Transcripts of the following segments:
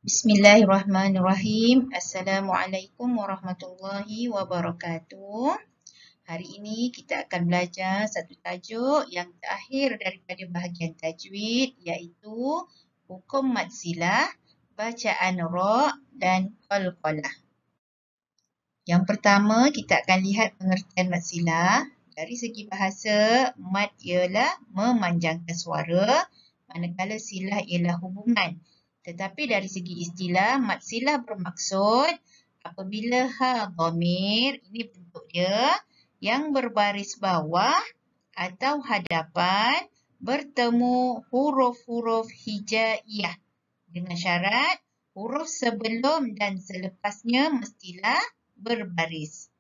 Bismillahirrahmanirrahim. Assalamualaikum warahmatullahi wabarakatuh. Hari ini kita akan belajar satu tajuk yang terakhir daripada bahagian tajwid, iaitu hukum mad silah, bacaan ra' dan qalqalah. Yang pertama, kita akan lihat pengertian mad silah. Dari segi bahasa, mad ialah memanjangkan suara, manakala silah ialah hubungan. Tetapi dari segi istilah, mad silah bermaksud apabila ha dhamir, ini bentuk dia, yang berbaris bawah atau hadapan bertemu huruf-huruf hijaiyah dengan syarat huruf sebelum dan selepasnya mestilah berbaris.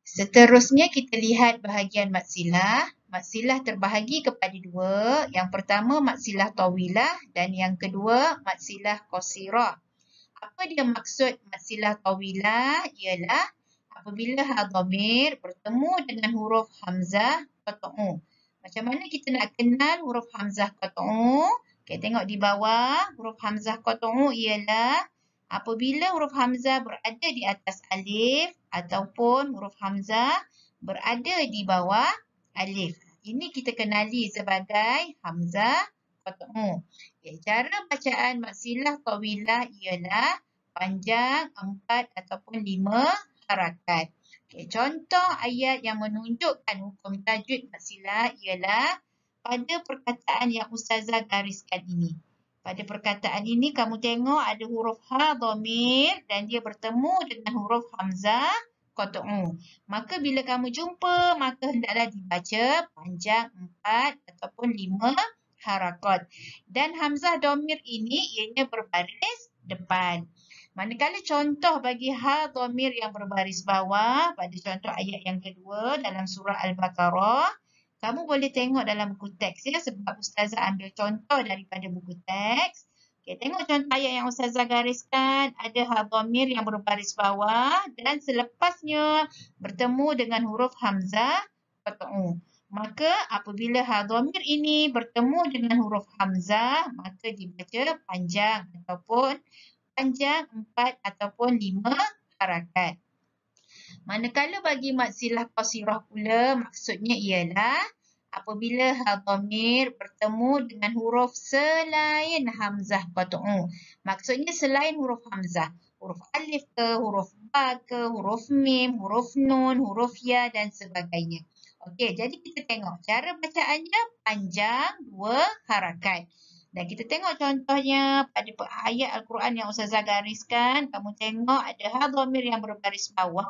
Seterusnya kita lihat bahagian mad silah. Mad silah terbahagi kepada dua. Yang pertama mad silah tawilah dan yang kedua mad silah qasirah. Apa dia maksud mad silah tawilah? Ialah apabila ha dhamir bertemu dengan huruf hamzah qat'u. Macam mana kita nak kenal huruf hamzah qat'u? Okay, tengok di bawah, huruf hamzah qat'u ialah apabila huruf hamzah berada di atas alif ataupun huruf hamzah berada di bawah alif. Ini kita kenali sebagai hamzah qat'u. Okay, cara bacaan mad silah tawilah ialah panjang 4 ataupun 5 harakat. Okay, contoh ayat yang menunjukkan hukum tajwid mad silah ialah pada perkataan yang Ustazah gariskan ini. Pada perkataan ini kamu tengok ada huruf ha dhamir dan dia bertemu dengan huruf hamzah qat'u. Maka bila kamu jumpa, maka hendaklah dibaca panjang 4 ataupun 5 harakat. Dan hamzah dhamir ini ianya berbaris depan. Manakala contoh bagi ha dhamir yang berbaris bawah pada contoh ayat yang kedua dalam surah Al-Baqarah, kamu boleh tengok dalam buku teks ya, sebab Ustazah ambil contoh daripada buku teks. Okay, tengok contoh ayat yang Ustazah gariskan, ada ha dhamir yang berbaris bawah dan selepasnya bertemu dengan huruf hamzah qat'u. Maka apabila ha dhamir ini bertemu dengan huruf hamzah, maka dibaca panjang ataupun panjang 4 ataupun 5 harakat. Manakala bagi mad silah qasirah pula, maksudnya ialah apabila ha dhamir bertemu dengan huruf selain hamzah qat'u. Maksudnya selain huruf hamzah. Huruf alif ke, huruf ba ke, huruf mim, huruf nun, huruf ya dan sebagainya. Okey, jadi kita tengok cara bacaannya panjang 2 harakat. Dan kita tengok contohnya pada ayat Al-Quran yang Ustazah gariskan. Kamu tengok ada ha dhamir yang berbaris bawah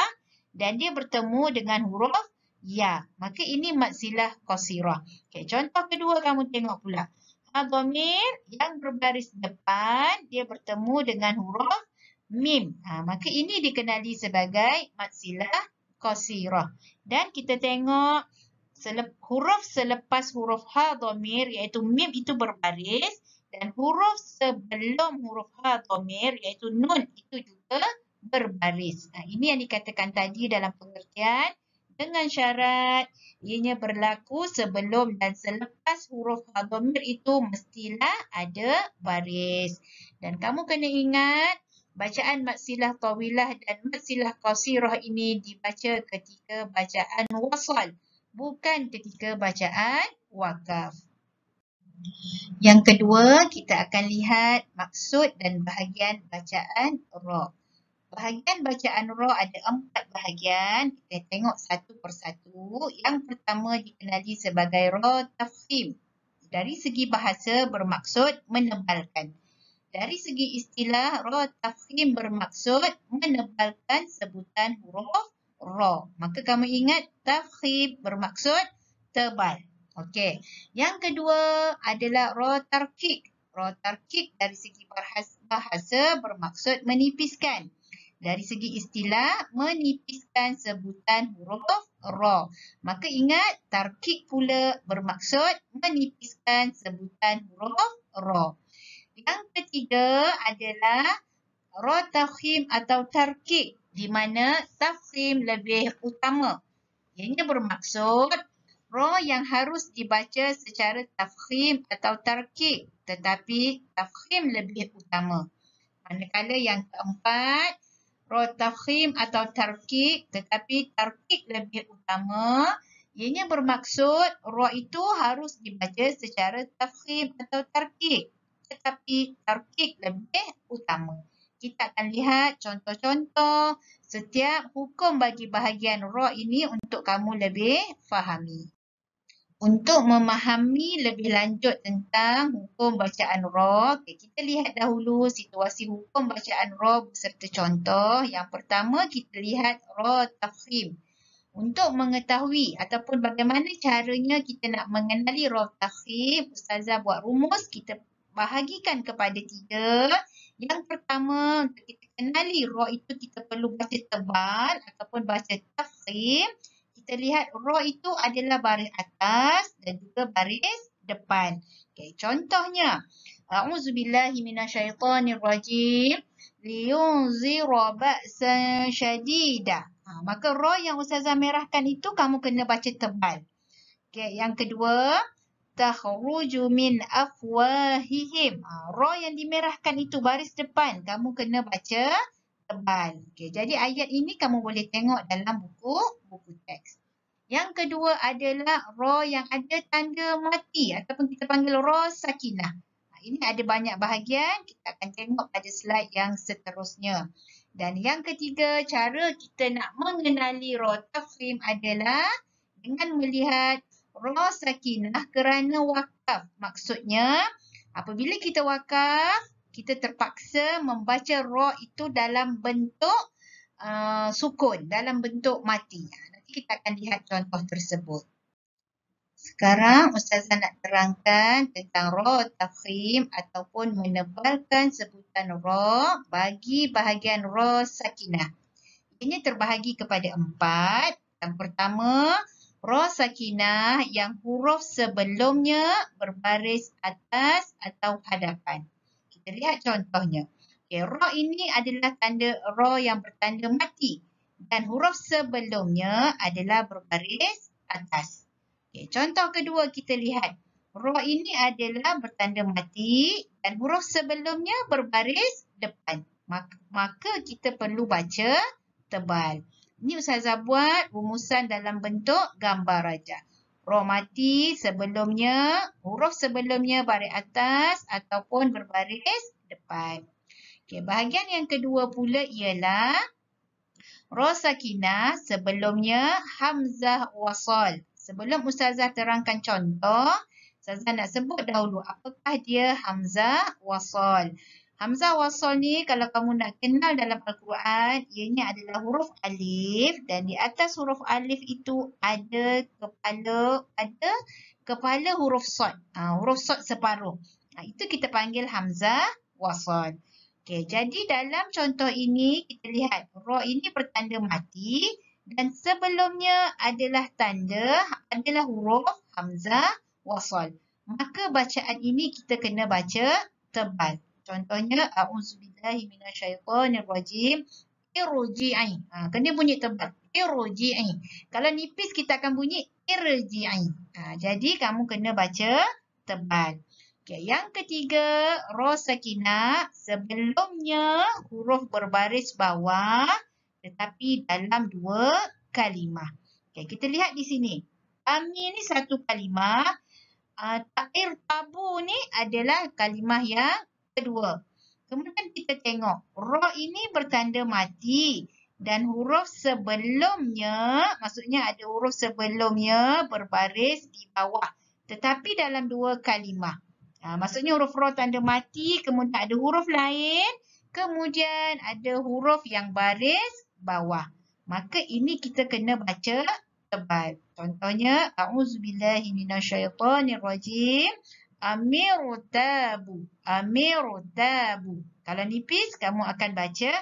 dan dia bertemu dengan huruf ya. Maka ini mad silah qasirah. Okay, contoh kedua kamu tengok pula. Ha dhamir yang berbaris depan dia bertemu dengan huruf mim. Maka ini dikenali sebagai mad silah qasirah. Dan kita tengok huruf selepas huruf ha dhamir iaitu mim itu berbaris dan huruf sebelum huruf ha dhamir iaitu nun itu juga berbaris. Ini yang dikatakan tadi dalam pengertian dengan syarat ianya berlaku sebelum dan selepas huruf ha dhamir itu mestilah ada baris. Dan kamu kena ingat bacaan mad silah tawilah dan mad silah qasirah ini dibaca ketika bacaan wasal, bukan ketika bacaan wakaf. Yang kedua, kita akan lihat maksud dan bahagian bacaan ra'. Bahagian bacaan ra' ada 4 bahagian. Kita tengok satu persatu. Yang pertama dikenali sebagai ra' tafkhim. Dari segi bahasa bermaksud menebalkan. Dari segi istilah, ra' tafkhim bermaksud menebalkan sebutan huruf ra. Maka kamu ingat tafkhim bermaksud tebal. Okey. Yang kedua adalah ra tarkik. Ra tarkik dari segi bahasa bermaksud menipiskan. Dari segi istilah, menipiskan sebutan huruf ra. Maka ingat tarkik pula bermaksud menipiskan sebutan huruf ra. Yang ketiga adalah ra tafkhim atau tarkik, di mana tafkhim lebih utama. Ianya bermaksud ra yang harus dibaca secara tafkhim atau tarkik, tetapi tafkhim lebih utama. Manakala yang keempat, ra tafkhim atau tarkik, tetapi tarkik lebih utama. Ianya bermaksud ra itu harus dibaca secara tafkhim atau tarkik, tetapi tarkik lebih utama. Kita akan lihat contoh-contoh setiap hukum bagi bahagian ra ini untuk kamu lebih fahami. Untuk memahami lebih lanjut tentang hukum bacaan ra, kita lihat dahulu situasi hukum bacaan ra beserta contoh. Yang pertama, kita lihat ra tafkhim. Untuk mengetahui ataupun bagaimana caranya kita nak mengenali ra tafkhim, Ustazah buat rumus, kita bahagikan kepada 3. Yang pertama, untuk kita kenali ra itu kita perlu baca tebal ataupun baca tafkhim. Kita lihat ra itu adalah baris atas dan juga baris depan. Okay, contohnya, A'udzubillahi minasyaitonirrajim. Liyunzira ba'san syadida. Maka ra yang Ustazah merahkan itu kamu kena baca tebal. Okay, yang kedua, takhruju min afwahihim. Ra yang dimerahkan itu baris depan, kamu kena baca tebal. Okay, jadi ayat ini kamu boleh tengok dalam buku teks. Yang kedua adalah ra yang ada tanda mati ataupun kita panggil ra sakinah. Ini ada banyak bahagian, kita akan tengok pada slide yang seterusnya. Dan yang ketiga, cara kita nak mengenali ra tafkhim adalah dengan melihat ra sakinah kerana wakaf. Maksudnya, apabila kita wakaf, kita terpaksa membaca ra itu dalam bentuk sukun, dalam bentuk mati. Nanti kita akan lihat contoh tersebut. Sekarang Ustazah nak terangkan tentang ra tafkhim ataupun menebalkan sebutan ra bagi bahagian ra sakinah. Ini terbahagi kepada 4. Yang pertama, ra sakinah yang huruf sebelumnya berbaris atas atau hadapan. Kita lihat contohnya. Okay, ra ini adalah tanda ra yang bertanda mati dan huruf sebelumnya adalah berbaris atas. Okay, contoh kedua kita lihat. Ra ini adalah bertanda mati dan huruf sebelumnya berbaris depan. Maka kita perlu baca tebal. Ini Ustazah buat rumusan dalam bentuk gambar aja. Ra mati sebelumnya, huruf sebelumnya baris atas ataupun berbaris depan. Okay, bahagian yang kedua pula ialah ra sakinah sebelumnya hamzah wasal. Sebelum Ustazah terangkan contoh, Ustazah nak sebut dahulu apakah dia hamzah wasal. Hamzah wasal ni kalau kamu nak kenal dalam Al-Quran, ianya adalah huruf alif dan di atas huruf alif itu ada kepala huruf sad. Huruf sad separuh. Itu kita panggil hamzah wasal. Okay, jadi dalam contoh ini kita lihat ra ini bertanda mati dan sebelumnya adalah huruf hamzah wasal. Maka bacaan ini kita kena baca tebal. Contohnya a'udzubillahi minasyaitonirrajim. Irji'i. Kena bunyi tebal. Irji'i. Kalau nipis kita akan bunyi irji'i. Jadi kamu kena baca tebal. Okay, yang ketiga, ra sakinah sebelumnya huruf berbaris bawah tetapi dalam 2 kalimah. Okay, kita lihat di sini. Ami ni satu kalimah. Ta'ir tabu ni adalah kalimah yang kedua. Kemudian kita tengok. Ra ini bertanda mati. Dan huruf sebelumnya, maksudnya ada huruf sebelumnya berbaris di bawah. Tetapi dalam 2 kalimah. Maksudnya huruf ra tanda mati, kemudian ada huruf lain, kemudian ada huruf yang baris bawah. Maka ini kita kena baca tebal. Contohnya, a'udzubillahi minasyaitonirrajim. Amirtabu. Amirtabu. Kalau nipis, kamu akan baca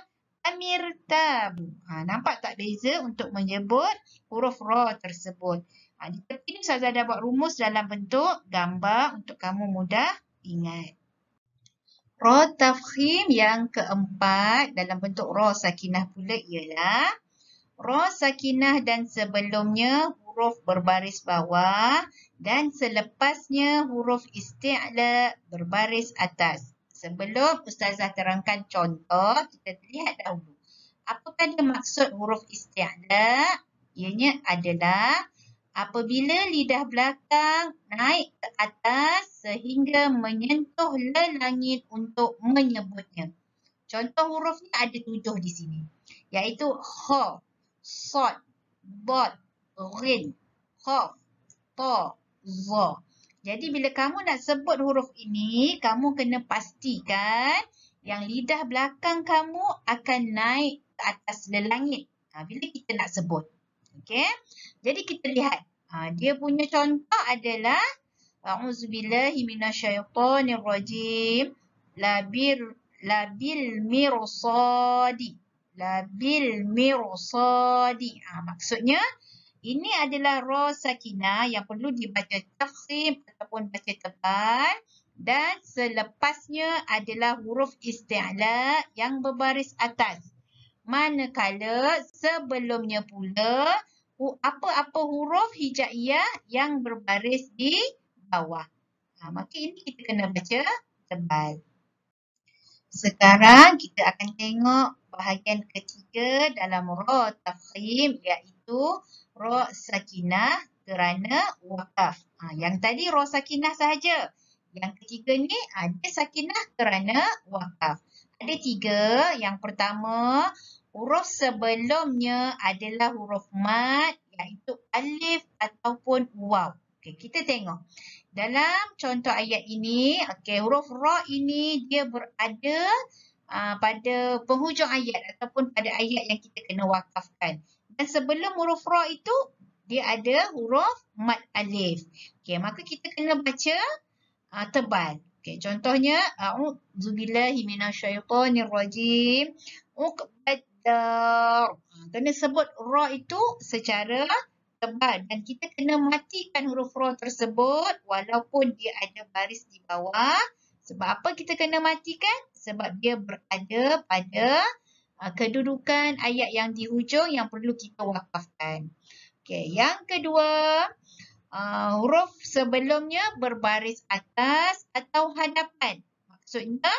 amirtabu. Nampak tak beza untuk menyebut huruf ra tersebut? Di tepi ni Ustazah dah buat rumus dalam bentuk gambar untuk kamu mudah ingat. Ra tafkhim yang keempat dalam bentuk ra sakinah pula ialah ra sakinah dan sebelumnya huruf berbaris bawah dan selepasnya huruf isti'la berbaris atas. Sebelum Ustazah terangkan contoh, kita lihat dahulu. Apakah dia maksud huruf isti'la? Ianya adalah apabila lidah belakang naik ke atas sehingga menyentuh langit untuk menyebutnya. Contoh hurufnya ada 7 di sini. Iaitu kha, sad, dad, ghin, qaf, ta, za. Jadi bila kamu nak sebut huruf ini, kamu kena pastikan yang lidah belakang kamu akan naik ke atas langit. Bila kita nak sebut. Okey. Jadi kita lihat. Dia punya contoh adalah A'udzubillahi minasyaitonirrajim. Labil mirsadi. Labil mirsadi. Maksudnya ini adalah ra sakinah yang perlu dibaca tafkhim ataupun baca tebal dan selepasnya adalah huruf isti'la yang berbaris atas. Manakala sebelumnya pula apa-apa huruf hijaiyah yang berbaris di bawah. Maka ini kita kena baca tebal. Sekarang kita akan tengok bahagian ketiga dalam ra tafkhim iaitu ra sakinah kerana wakaf. Yang tadi ra sakinah sahaja. Yang ketiga ni ada sakinah kerana wakaf. Ada 3. Yang pertama, huruf sebelumnya adalah huruf mad iaitu alif ataupun waw. Okey, kita tengok. Dalam contoh ayat ini, huruf ra ini dia berada pada penghujung ayat ataupun pada ayat yang kita kena wakafkan. Dan sebelum huruf ra itu, dia ada huruf mad alif. Okey, maka kita kena baca tebal. Okey, contohnya a'udzubillahi minasyaitonirrajim. Uqbaddar. Kena sebut ra itu secara tebal dan kita kena matikan huruf ra tersebut walaupun dia ada baris di bawah. Sebab apa kita kena matikan? Sebab dia berada pada kedudukan ayat yang di hujung yang perlu kita wakafkan. Okey, yang kedua, huruf sebelumnya berbaris atas atau hadapan. Maksudnya,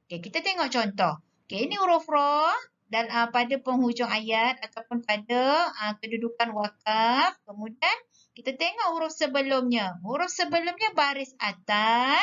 kita tengok contoh. Ini huruf ra dan pada penghujung ayat ataupun pada kedudukan wakaf. Kemudian kita tengok huruf sebelumnya. Huruf sebelumnya baris atas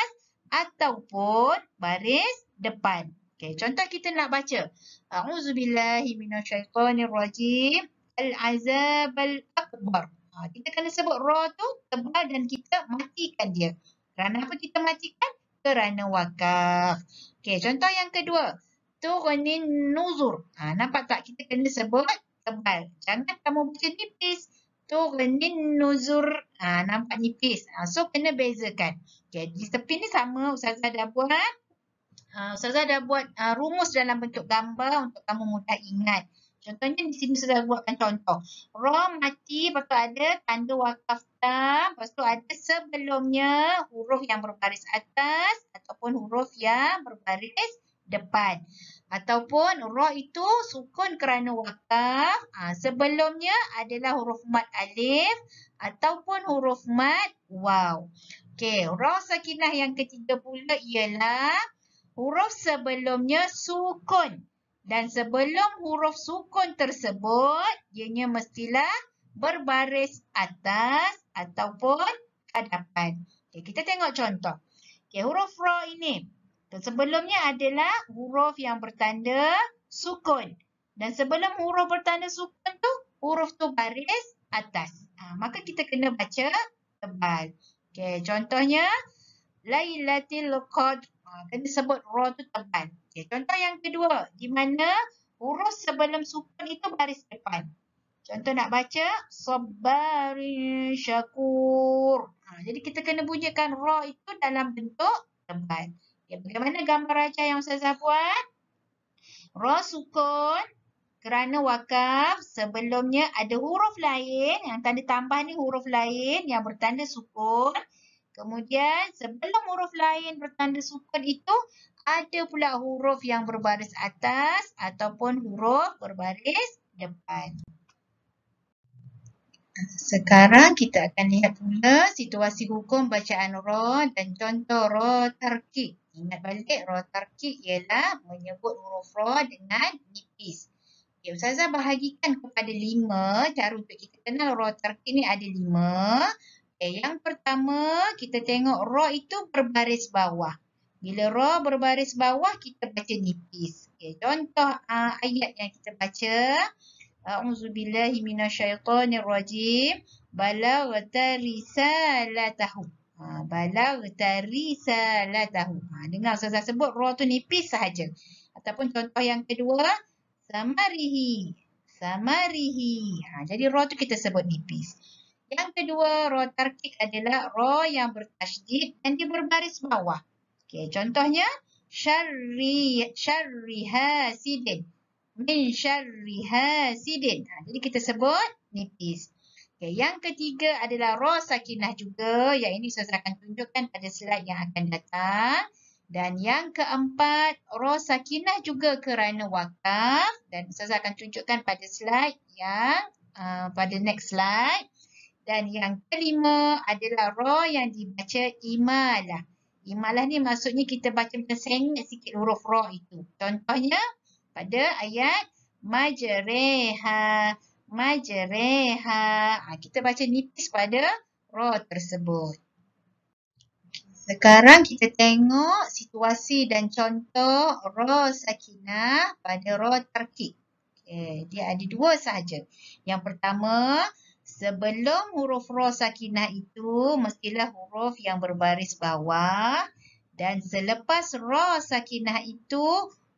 ataupun baris depan. Contoh kita nak baca. A'udzubillahi minasyaitonirrajim. Al-azab al-akbar. Kita kena sebut ra tu tebal dan kita matikan dia. Kerana apa kita matikan? Kerana wakaf. Contoh yang kedua. Tughnin nuzur. Nampak tak? Kita kena sebut tebal. Jangan kamu baca nipis. Tughnin nuzur. Nampak nipis. So, kena bezakan. Di tepi ni sama. Ustazah dah buat rumus dalam bentuk gambar untuk kamu mudah ingat. Contohnya di sini Ustazah buatkan contoh. Ra mati, lepas tu ada tanda wakaf tam. Lepas tu ada sebelumnya huruf yang berbaris atas ataupun huruf yang berbaris depan. Ataupun ra itu sukun kerana wakaf. Sebelumnya adalah huruf mad alif ataupun huruf mad waw. Ra sakinah yang ketiga pula ialah huruf sebelumnya sukun. Dan sebelum huruf sukun tersebut, ianya mestilah berbaris atas ataupun hadapan. Kita tengok contoh. Huruf ra ini. Sebelumnya adalah huruf yang bertanda sukun. Dan sebelum huruf bertanda sukun tu, huruf tu baris atas. Maka kita kena baca tebal. Contohnya, Lailatul Qadr. Kena sebut ra tu tebal. Contoh yang kedua, di mana huruf sebelum sukun itu baris depan. Contoh nak baca, Sabbarin Syakur. Jadi kita kena bunyikan ra itu dalam bentuk tebal. Bagaimana gambar rajah yang Ustazah buat? Ra sukun kerana wakaf. Sebelumnya ada huruf lain. Yang tanda tambah ni huruf lain yang bertanda sukun. Kemudian sebelum huruf lain bertanda sukun itu ada pula huruf yang berbaris atas ataupun huruf berbaris depan. Sekarang kita akan lihat pula situasi hukum bacaan ra dan contoh ra tarkib. Ingat balik, ra tarkik ialah menyebut huruf ra dengan nipis. Okay, Ustazah bahagikan kepada 5. Cara untuk kita kenal ra tarkik ni ada 5. Okay, yang pertama, kita tengok ra itu berbaris bawah. Bila ra berbaris bawah, kita baca nipis. Okay, contoh ayat yang kita baca. A'udzubillahi minasyaitonirrajim. Balaghta risalatahu. Balaghta risalatahu. Dengar Ustazah sebut ra tu nipis sahaja. Ataupun contoh yang kedua, samarihi. Samarihi. Jadi ra tu kita sebut nipis. Yang kedua, ra tarkik adalah ra yang bertasydid dan dia berbaris bawah. Okey, contohnya syarri hasidin. Min syarri hasidin. Jadi kita sebut nipis. Okay, yang ketiga adalah ra sakinah juga. Yang ini saya akan tunjukkan pada slide yang akan datang. Dan yang keempat, ra sakinah juga kerana wakaf. Dan saya akan tunjukkan pada slide yang pada next slide. Dan yang kelima adalah ra yang dibaca imalah. Imalah ni maksudnya kita baca macam sengit sikit huruf ra itu. Contohnya pada ayat majreha. Majreha. Kita baca nipis pada ra tersebut. Sekarang kita tengok situasi dan contoh ra sakinah pada ra tarkik. Okay, dia ada 2 sahaja. Yang pertama, sebelum huruf ra sakinah itu mestilah huruf yang berbaris bawah. Dan selepas ra sakinah itu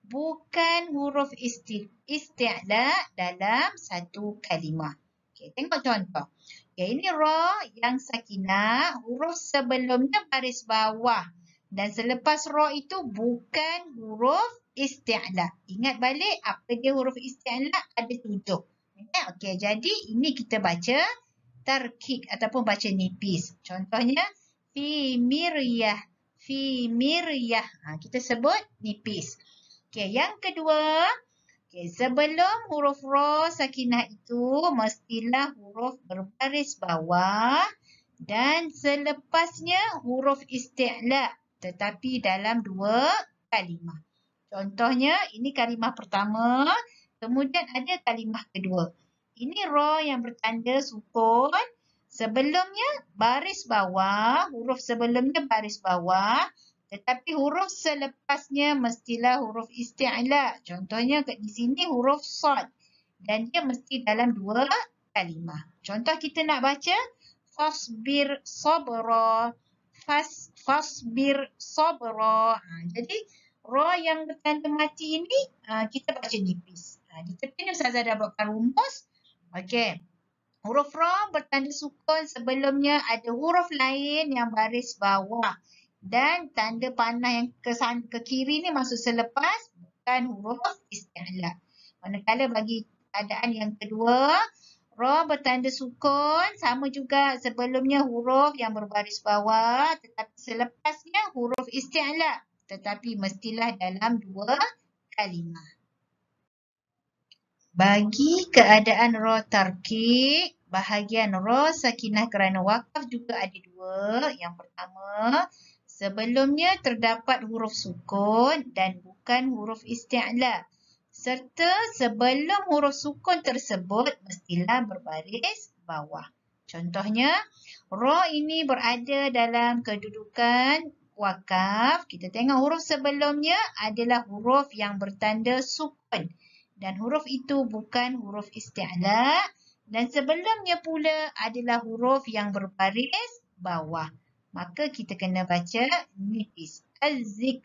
bukan huruf isti'la dalam satu kalimah. Okay, tengok contoh. Okay, ini ra yang sakinah, huruf sebelumnya baris bawah. Dan selepas ra itu bukan huruf isti'la. Ingat balik apa dia huruf isti'la? Ada 7. Okay, jadi ini kita baca tarkik ataupun baca nipis. Contohnya, fi miryah. Fi miryah. Kita sebut nipis. Okay, yang kedua, sebelum huruf ra sakinah itu mestilah huruf berbaris bawah dan selepasnya huruf isti'la tetapi dalam 2 kalimah. Contohnya, ini kalimah pertama, kemudian ada kalimah kedua. Ini ra yang bertanda sukun, sebelumnya baris bawah, huruf sebelumnya baris bawah, tetapi huruf selepasnya mestilah huruf isti'la. Contohnya di sini huruf sad. Dan dia mesti dalam 2 kalimah. Contoh kita nak baca fasbir sabra. Fasbir sabra. Jadi ra yang bertanda mati ini kita baca nipis. Di tepi ni Ustazah dah buatkan rumus. Okey. Huruf ra bertanda sukun sebelumnya ada huruf lain yang baris bawah. Dan tanda panah yang ke kiri ni maksud selepas bukan huruf isti'la. Manakala bagi keadaan yang kedua, ra bertanda sukun sama juga sebelumnya huruf yang berbaris bawah tetapi selepasnya huruf isti'la tetapi mestilah dalam 2 kalimah. Bagi keadaan ra tarkik, bahagian ra sakinah kerana wakaf juga ada 2. Yang pertama, sebelumnya terdapat huruf sukun dan bukan huruf isti'la. Serta sebelum huruf sukun tersebut mestilah berbaris bawah. Contohnya, ra ini berada dalam kedudukan wakaf. Kita tengok huruf sebelumnya adalah huruf yang bertanda sukun. Dan huruf itu bukan huruf isti'la. Dan sebelumnya pula adalah huruf yang berbaris bawah. Maka kita kena baca nipis. Az-zik.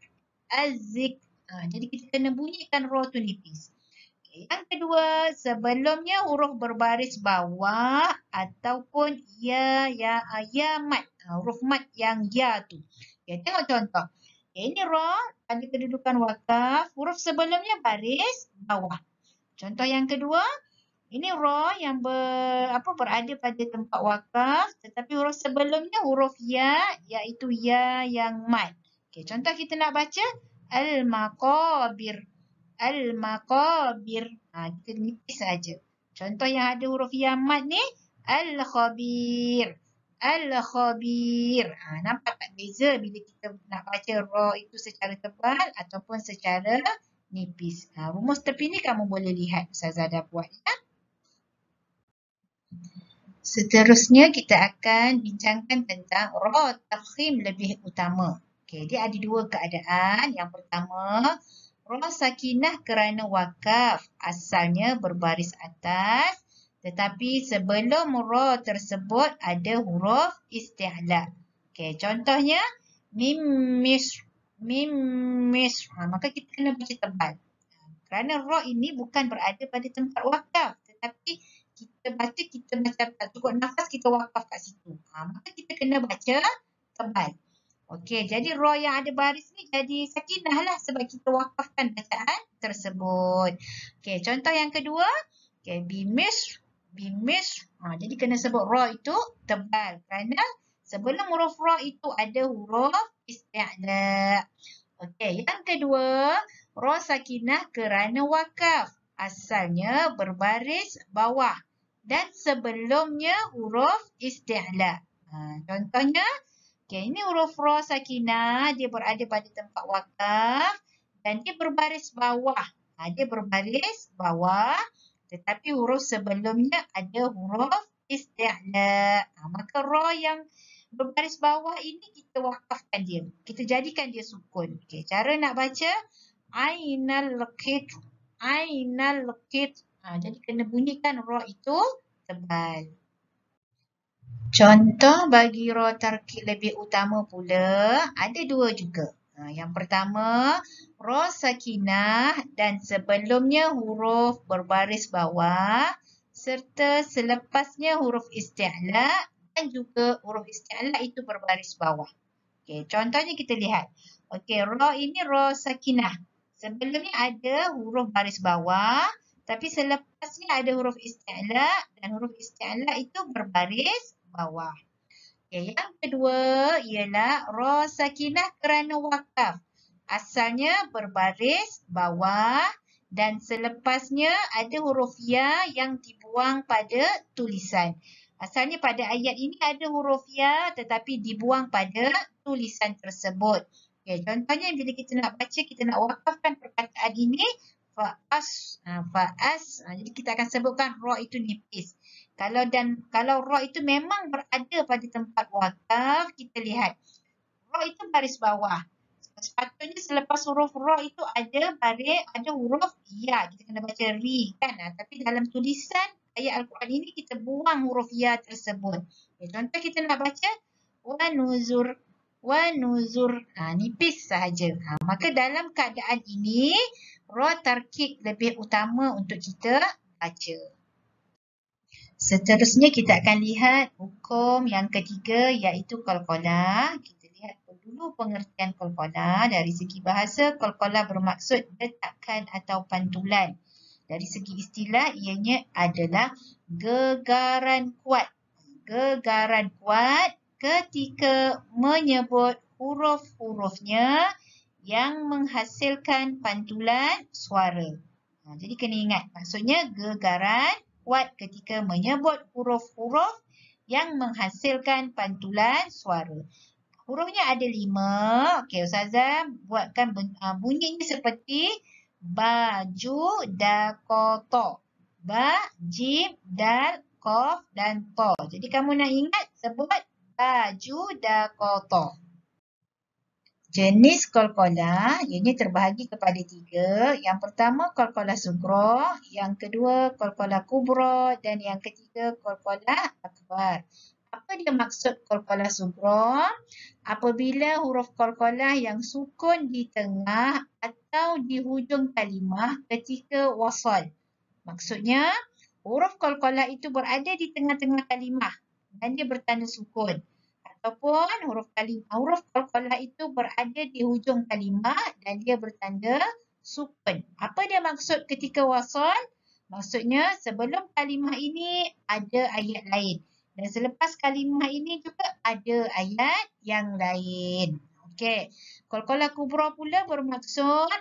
Az-zik. Jadi kita kena bunyikan ra tu nipis. Okay. Yang kedua, sebelumnya huruf berbaris bawah ataupun ya mat. Huruf mat yang ya tu. Okay, tengok contoh. Okay, ini ra pada kedudukan wakaf. Huruf sebelumnya baris bawah. Contoh yang kedua, ini ra yang berada pada tempat wakaf tetapi huruf sebelumnya huruf ya iaitu ya yang mat. Okey, contoh kita nak baca al-maqabir. Al-maqabir. Kita nipis saja. Contoh yang ada huruf ya mat ni al-khabir. Al-khabir. Nampak tak beza bila kita nak baca ra itu secara tebal ataupun secara nipis. Rumus tepi ni kamu boleh lihat Ustazah dah buat ya. Seterusnya kita akan bincangkan tentang ra tafkhim lebih utama. Okey, dia ada dua keadaan. Yang pertama, ra sakinah kerana wakaf asalnya berbaris atas, tetapi sebelum ra tersebut ada huruf isti'la. Okey, contohnya mim mis. Maka kita kena baca tebal. Kerana ra ini bukan berada pada tempat wakaf, tetapi kita baca tak cukup nafas kita wakaf kat situ. Maka kita kena baca tebal. Okey, jadi ra yang ada baris ni jadi sakinah lah sebab kita wakafkan bacaan tersebut. Okey, contoh yang kedua, okey, bimis. Jadi kena sebut ra itu tebal kerana sebelum huruf ra itu ada huruf isti'la. Okey, yang kedua, ra sakinah kerana wakaf. Asalnya berbaris bawah dan sebelumnya huruf isti'la. Contohnya, okey, ini huruf ra sakinah, dia berada pada tempat wakaf dan dia berbaris bawah. Dia berbaris bawah, tetapi huruf sebelumnya ada huruf isti'la. Maka ra yang berbaris bawah ini kita wakafkan dia. Kita jadikan dia sukun. Okey, cara nak baca ainal laqit. Jadi kena bunyikan ra itu tebal. Contoh bagi ra tarkib lebih utama pula ada dua juga. Yang pertama, ra sakinah dan sebelumnya huruf berbaris bawah serta selepasnya huruf isti'la dan juga huruf isti'la itu berbaris bawah. Okey, contohnya kita lihat. Okey, ra ini ra sakinah. Sebelumnya ada huruf baris bawah, tapi selepasnya ada huruf isti'la dan huruf isti'la itu berbaris bawah. Okey, yang kedua ialah ra sakinah kerana wakaf. Asalnya berbaris bawah dan selepasnya ada huruf ya yang dibuang pada tulisan. Asalnya pada ayat ini ada huruf ya tetapi dibuang pada tulisan tersebut. Okay, contohnya bila kita nak baca, kita nak wakafkan perkataan ini, fa'as. Jadi kita akan sebutkan ra itu nipis. Kalau ra itu memang berada pada tempat wakaf, kita lihat. Ra itu baris bawah. Sepatutnya selepas huruf ra itu ada huruf ya. Kita kena baca ri kan. Tapi dalam tulisan ayat Al-Quran ini kita buang huruf ya tersebut. Contoh kita nak baca wa nuzur. Nipis sahaja. Maka dalam keadaan ini ra tarkib lebih utama untuk kita baca. Seterusnya kita akan lihat hukum yang ketiga iaitu qalqalah. Kita lihat dulu pengertian qalqalah. Dari segi bahasa, qalqalah bermaksud detakan atau pantulan. Dari segi istilah, ianya adalah gegaran kuat. Gegaran kuat ketika menyebut huruf-hurufnya yang menghasilkan pantulan suara. Jadi kena ingat, maksudnya gegaran kuat ketika menyebut huruf-huruf yang menghasilkan pantulan suara. Hurufnya ada 5. Okey, Ustazah buatkan bunyinya seperti baju, dal, ko, to. Ba, jim, dal, kof dan to. Jadi kamu nak ingat sebut baju, dal, ko, to. Jenis qalqalah ianya terbahagi kepada 3. Yang pertama qalqalah sughra, yang kedua qalqalah kubra dan yang ketiga qalqalah akbar. Apa dia maksud qalqalah sughra? Apabila huruf qalqalah yang sukun di tengah atau di hujung kalimah ketika wasal. Maksudnya huruf qalqalah itu berada di tengah-tengah kalimah dan dia bertanda sukun. Ataupun huruf qalqalah itu berada di hujung kalimah dan dia bertanda sukun. Apa dia maksud ketika wasal? Maksudnya sebelum kalimah ini ada ayat lain. Dan selepas kalimah ini juga ada ayat yang lain. Okey. Qalqalah kubra pula bermaksud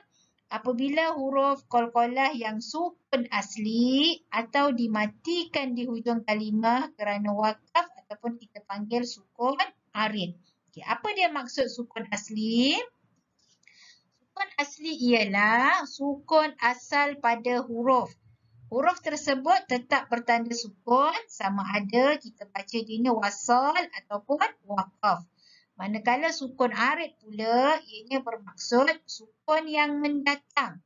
apabila huruf qalqalah yang sukun asli atau dimatikan di hujung kalimah kerana wakaf ataupun kita panggil sukun arid. Okey, apa dia maksud sukun asli? Sukun asli ialah sukun asal pada huruf. Huruf tersebut tetap bertanda sukun sama ada kita baca dia wasal ataupun waqaf. Manakala sukun arid pula ianya bermaksud sukun yang mendatang.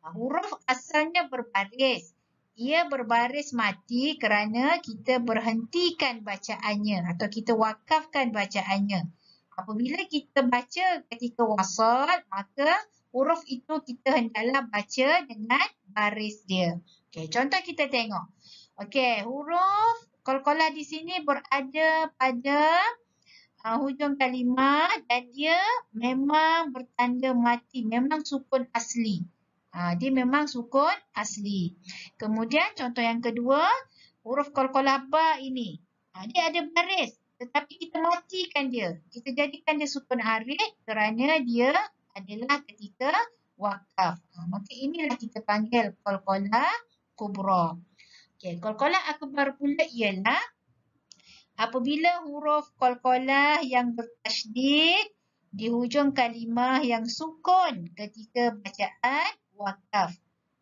Huruf asalnya berbaris. Ia berbaris mati kerana kita berhentikan bacaannya atau kita wakafkan bacaannya. Apabila kita baca ketika wasal, maka huruf itu kita hendaklah baca dengan baris dia. Okey, contoh kita tengok. Okey, huruf qalqalah di sini berada pada hujung kalimah dan dia memang bertanda mati, memang sukun asli. Dia memang sukun asli. Kemudian contoh yang kedua, huruf qalqalah ba ini. Dia ada baris tetapi kita matikan dia. Kita jadikan dia sukun arid kerana dia adalah ketika wakaf. Maka inilah kita panggil qalqalah kubra. Okey, qalqalah akbar pula ialah apabila huruf qalqalah yang bertasydid di hujung kalimah yang sukun ketika bacaan wakaf.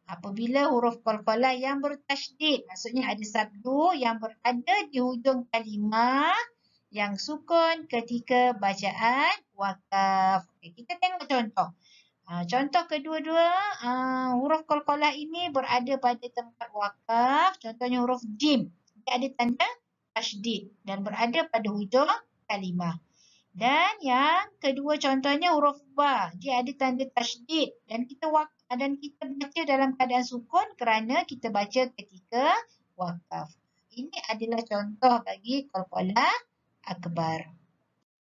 Apabila huruf qalqalah yang bertasydid, maksudnya ada sabdu yang berada di hujung kalimah yang sukun ketika bacaan wakaf. Okay, kita tengok contoh. Contoh kedua-dua, huruf qalqalah ini berada pada tempat wakaf. Contohnya huruf jim. Dia ada tanda tasydid dan berada pada hujung kalimah. Dan yang kedua contohnya huruf ba. Dia ada tanda tasydid dan kita baca dalam keadaan sukun kerana kita baca ketika wakaf. Ini adalah contoh bagi qalqalah akbar.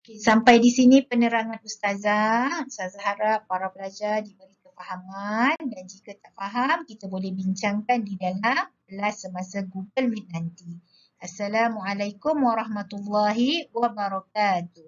Okay, sampai di sini penerangan Ustazah. Ustazah harap para pelajar diberi kefahaman dan jika tak faham, kita boleh bincangkan di dalam kelas semasa Google Meet nanti. Assalamualaikum warahmatullahi wabarakatuh.